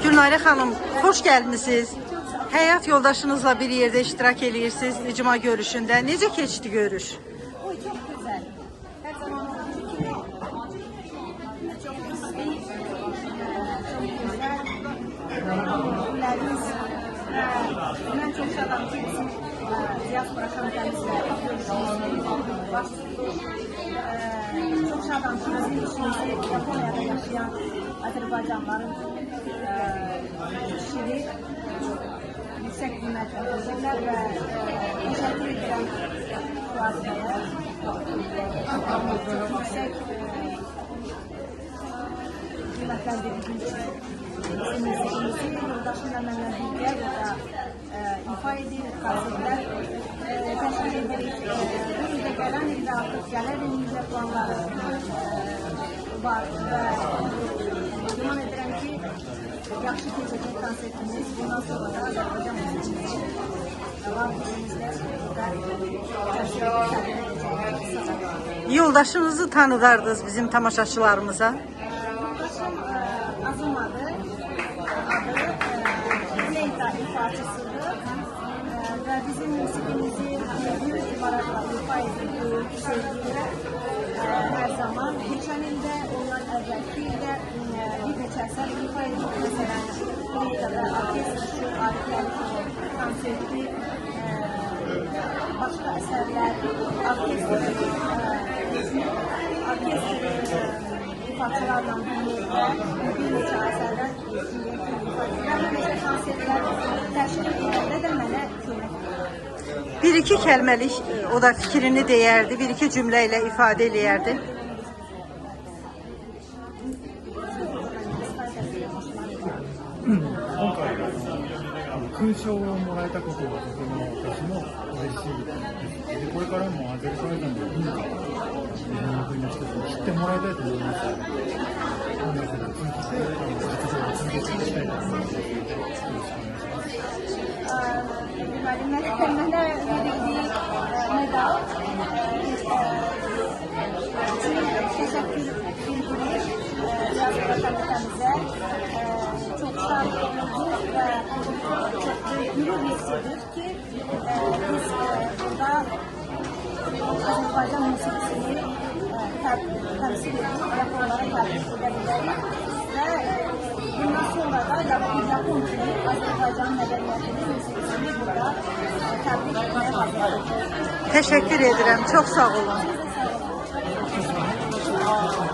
Gülnare xanım, xoş gəlmisiniz. Həyat yoldaşınızla bir yerdə iştirak edirsiniz icma görüşündə. Necə keçdi görüş? Oy, çok güzel. Her zaman olduğu gibi çok güzel. Günlerimiz ben çok şadım ki bizim diaspora komitemizle çok şadım ki bizim işimizi Japonya'da yaşayan Azerbaycanlıların işini yüksek kıymetlendirdiler ve teşekkür ederim Fuat Bey'e. Çok yüksek kıymetlendirdiğiniz için bizim mesleğimizi yoldaşımla benimle birlikte burada ifa edip karşılar. Teşekkür ederim. Önümüzde gelen ilde artık gelen elimizde planları var ve güman ederim ki yaxşı keçəcək konsertimiz bundan sonra da Azərbaycan müziğimizi devam edəcək. Yoldaşınızı tanıdardınız bizim tamaşaçılarımıza. Yoldaşım Azumadır. Adı Leyla ifaçısıdır. Ve bizim müziğimizi bir ibaratla ifa edilir, sevgiyle her zaman. Geçen ilde, ondan evvelki ilde bir neçə əsər ifa edildi. Mesela Leyla'da orkestr, konserti, başka eserler, orkestr ifaçılarla birlikte bir neçə əsərlər konsertler təşkil edildi də mənə kömək. Bir iki kəlməlik o da fikrini deyərdi, bir iki cümlə ilə ifadə eləyərdi. 今回勲章をもらえたことがとても私も嬉しいです。でこれからもアゼルバイジャンの文化を日本の国の人たちに知ってもらいたいと思いますので、本日を通じて活動を続けていきたいと思います。よろしくお願いします。Benimle verildiği medal teşekkür bildirir diaspora komitemize. Çok şart olduk ve çok büyük gurur hissediyoruz ki biz burada Azerbaycan müziğini temsil edip Japonlara tercih edebiliriz ve bundan sonra da Japon gibi Azerbaycan medeniyetini, müziğini burada tebrik etmeye hazırlanıyoruz. Teşekkür ederim. Çok sağ olun.